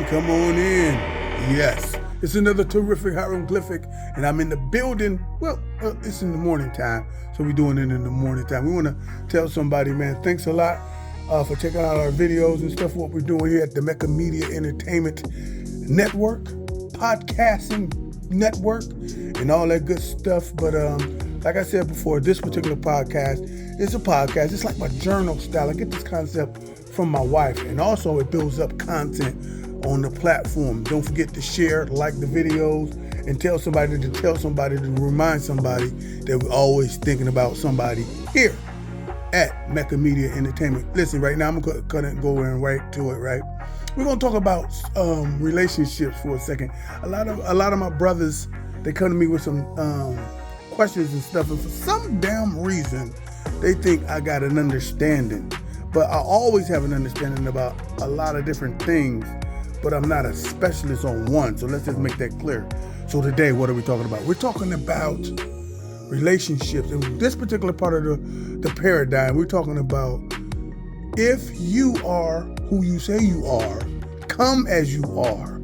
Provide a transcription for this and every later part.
Come on in. Yes, it's another terrific HiramGlyphic, and I'm in the building. Well, it's in the morning time, so we're doing it in the morning time. We want to tell somebody, man, thanks a lot for checking out our videos and stuff, what we're doing here at the Mecca Media Entertainment Network, podcasting network, and all that good stuff. But like I said before, this particular podcast is a podcast. It's like my journal style. I get this concept from my wife, and also it builds up content on the platform. Don't forget to share, like the videos, and tell somebody to remind somebody that we're always thinking about somebody here at Mecca Media Entertainment. Listen, right now I'm gonna go in right to it. Right, we're gonna talk about relationships for a second. A lot of my brothers, they come to me with some questions and stuff, and for some damn reason they think I got an understanding. But I always have an understanding about a lot of different things, but I'm not a specialist on one. So let's just make that clear. So today, what are we talking about? We're talking about relationships. In this particular part of the paradigm, we're talking about if you are who you say you are, come as you are.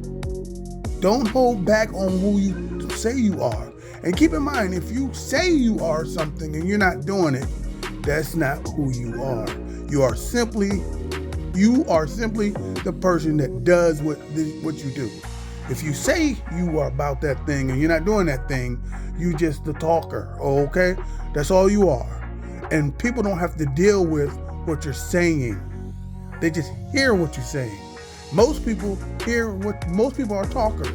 Don't hold back on who you say you are. And keep in mind, if you say you are something and you're not doing it, that's not who you are. You are simply the person that does what you do. If you say you are about that thing and you're not doing that thing, you just the talker, okay? That's all you are. And people don't have to deal with what you're saying. They just hear what you're saying. Most people are talkers.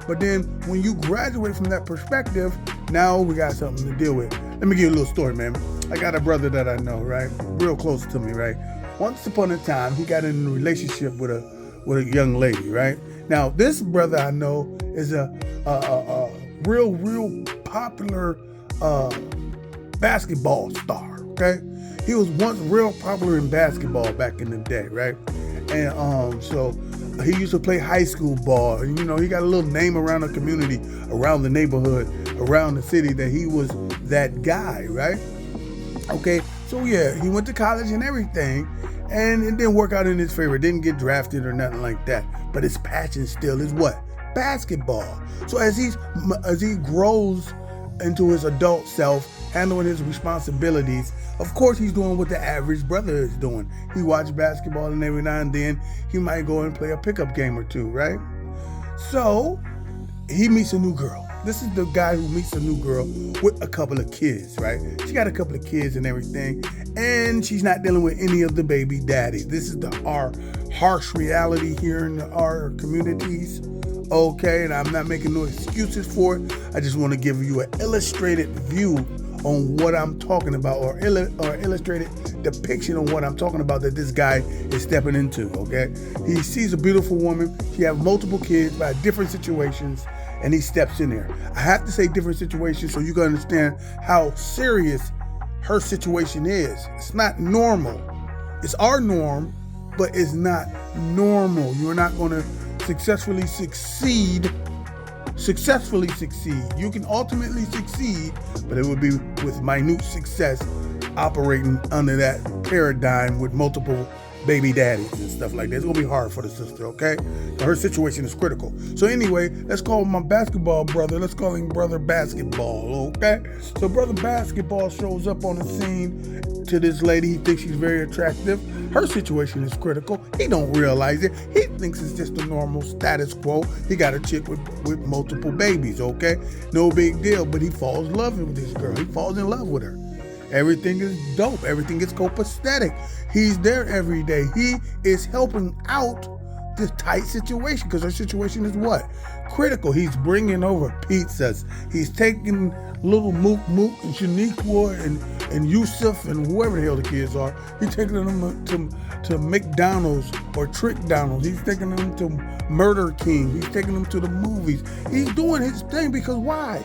But then when you graduate from that perspective, now we got something to deal with. Let me give you a little story, man. I got a brother that I know, right? Real close to me, right? Once upon a time, he got in a relationship with a young lady, right? Now, this brother I know is a real popular basketball star, okay? He was once real popular in basketball back in the day, right? And so he used to play high school ball, and he got a little name around the community, around the neighborhood, around the city that he was that guy, right? Okay, so yeah, he went to college and everything, and it didn't work out in his favor. Didn't get drafted or nothing like that. But his passion still is what? Basketball. So as he grows into his adult self, handling his responsibilities, of course he's doing what the average brother is doing. He watches basketball, and every now and then he might go and play a pickup game or two, right? So he meets a new girl. This is the guy who meets a new girl with a couple of kids, right? She got a couple of kids and everything, and she's not dealing with any of the baby daddies. This is our harsh reality here in our communities, okay? And I'm not making no excuses for it. I just want to give you an illustrated view on what I'm talking about, or illustrated depiction on what I'm talking about that this guy is stepping into, okay? He sees a beautiful woman. She has multiple kids by different situations, and he steps in there. I have to say different situations so you can understand how serious her situation is. It's not normal. It's our norm, but it's not normal. You're not going to successfully succeed. You can ultimately succeed, but it would be with minute success operating under that paradigm with multiple baby daddies and stuff like that. It's gonna be hard for the sister, okay? So her situation is critical. So anyway, let's call my basketball brother. Let's call him Brother Basketball, okay? So Brother Basketball shows up on the scene to this lady. He thinks she's very attractive. Her situation is critical. He don't realize it. He thinks it's just a normal status quo. He got a chick with multiple babies, okay? No big deal, but he falls in love with this girl. He falls in love with her. Everything is dope. Everything is copacetic. He's there every day. He is helping out this tight situation because her situation is what? Critical. He's bringing over pizzas. He's taking little Mook and Shaniqua and Yusuf and whoever the hell the kids are. He's taking them to McDonald's or Trick Donald's. He's taking them to Murder King. He's taking them to the movies. He's doing his thing because why?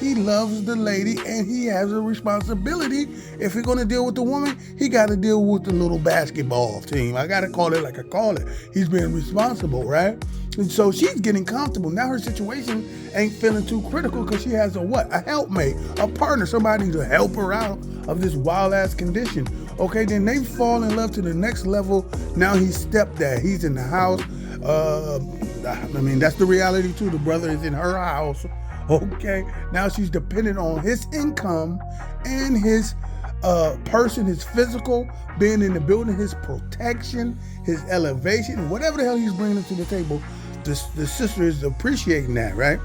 He loves the lady and he has a responsibility. If he's going to deal with the woman, he got to deal with the little basketball team. I got to call it like I call it. He's being responsible, right? And so she's getting comfortable. Now her situation ain't feeling too critical because she has a what? A helpmate, a partner, somebody to help her out of this wild-ass condition. Okay, then they fall in love to the next level. Now he's stepdad. He's in the house. I mean, that's the reality too. The brother is in her house. Okay, now she's dependent on his income and his person, his physical, being in the building, his protection, his elevation, whatever the hell he's bringing to the table. The sister is appreciating that, right?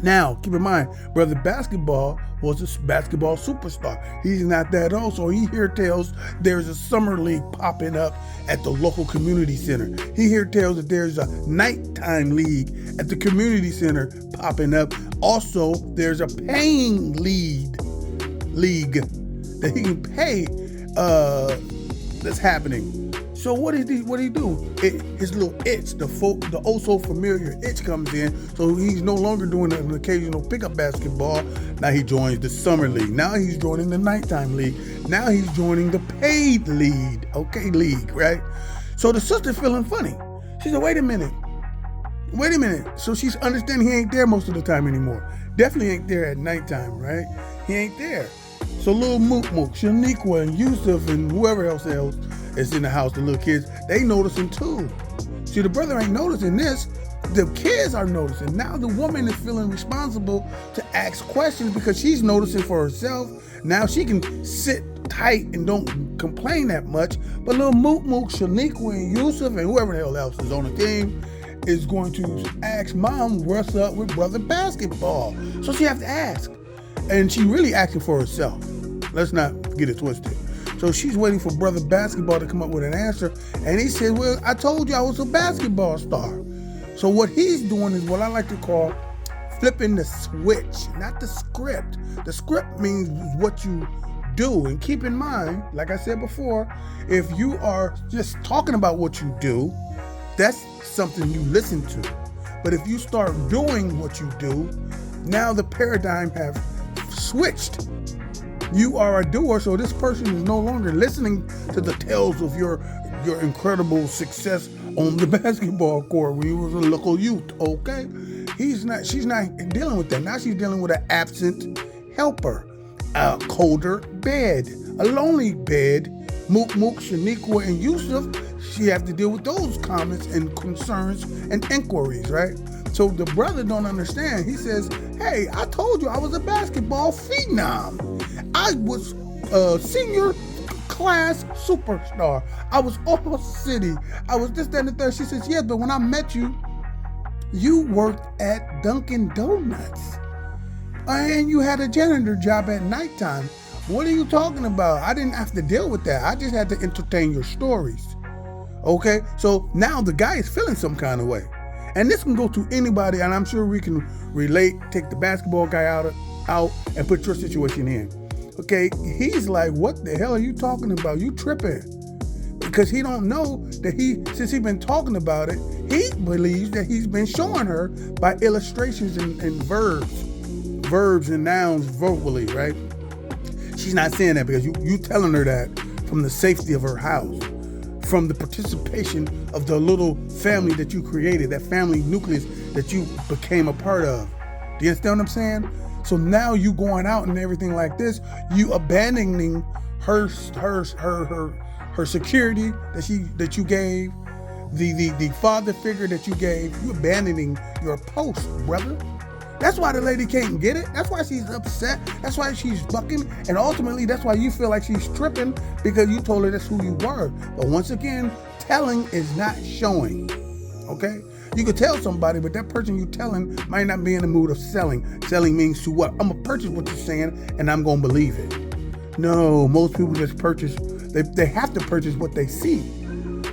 Now, keep in mind, Brother Basketball was a basketball superstar. He's not that old, so he hears tales there's a summer league popping up at the local community center. He hears tales that there's a nighttime league at the community center popping up. Also, there's a paying league that he can pay that's happening. So what did he do? His little itch, the oh so familiar itch comes in. So he's no longer doing an occasional pickup basketball. Now he joins the summer league. Now he's joining the nighttime league. Now he's joining the paid league. Okay, league, right? So the sister feeling funny. She said, wait a minute. So she's understanding he ain't there most of the time anymore. Definitely ain't there at nighttime, right? He ain't there. So little Mook, Shaniqua, and Yusuf, and whoever else is in the house, the little kids, they noticing too. See, the brother ain't noticing this. The kids are noticing. Now the woman is feeling responsible to ask questions because she's noticing for herself. Now she can sit tight and don't complain that much. But little Mook, Shaniqua, and Yusuf, and whoever the hell else is on the team is going to ask mom what's up with Brother Basketball. So she has to ask. And she really asking for herself. Let's not get it twisted. So she's waiting for Brother Basketball to come up with an answer. And he said, well, I told you I was a basketball star. So what he's doing is what I like to call flipping the switch, not the script. The script means what you do. And keep in mind, like I said before, if you are just talking about what you do, that's something you listen to. But if you start doing what you do, now the paradigm have switched. You are a doer, so this person is no longer listening to the tales of your incredible success on the basketball court when you was a local youth, okay? She's not dealing with that. Now she's dealing with an absent helper, a colder bed, a lonely bed. Mook, Shaniqua, and Yusuf, she have to deal with those comments and concerns and inquiries, right? So the brother don't understand. He says, hey, I told you I was a basketball phenom. I was a senior class superstar. I was all city. I was this, that, and the third. She says, yes, but when I met you, you worked at Dunkin' Donuts. And you had a janitor job at nighttime. What are you talking about? I didn't have to deal with that. I just had to entertain your stories. Okay? So now the guy is feeling some kind of way. And this can go to anybody, and I'm sure we can relate, take the basketball guy out and put your situation in. Okay, he's like, what the hell are you talking about? You tripping. Because he don't know that since he's been talking about it, he believes that he's been showing her by illustrations and verbs and nouns verbally, right? She's not saying that because you telling her that from the safety of her house, from the participation of the little family that you created, that family nucleus that you became a part of. Do you understand what I'm saying? So now you going out and everything like this, you abandoning her security that you gave, the father figure that you gave, you abandoning your post, brother. That's why the lady can't get it. That's why she's upset. That's why she's bucking. And ultimately, that's why you feel like she's tripping because you told her that's who you were. But once again, telling is not showing. Okay? You could tell somebody, but that person you telling might not be in the mood of selling. Selling means to what? I'm going to purchase what you're saying and I'm going to believe it. No, most people just purchase. They have to purchase what they see.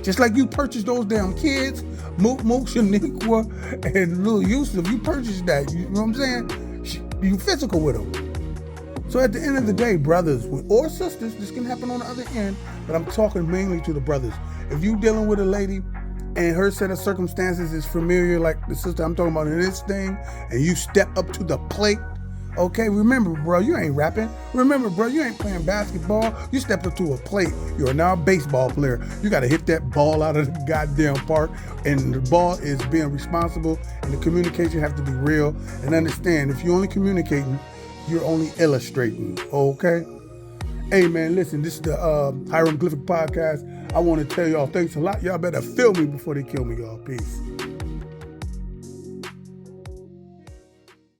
Just like you purchased those damn kids, Mook, Shaniqua, and Lil Yusuf, you purchased that. You know what I'm saying? You physical with them. So at the end of the day, brothers or sisters, this can happen on the other end, but I'm talking mainly to the brothers. If you dealing with a lady and her set of circumstances is familiar, like the sister I'm talking about in this thing, and you step up to the plate, okay, remember, bro, you ain't rapping. Remember, bro, you ain't playing basketball. You stepped up to a plate. You are now a baseball player. You got to hit that ball out of the goddamn park, and the ball is being responsible, and the communication have to be real, and understand, if you're only communicating, you're only illustrating, okay? Hey, man, listen, this is the HiramGlyphics podcast. I want to tell y'all thanks a lot. Y'all better feel me before they kill me, y'all. Peace.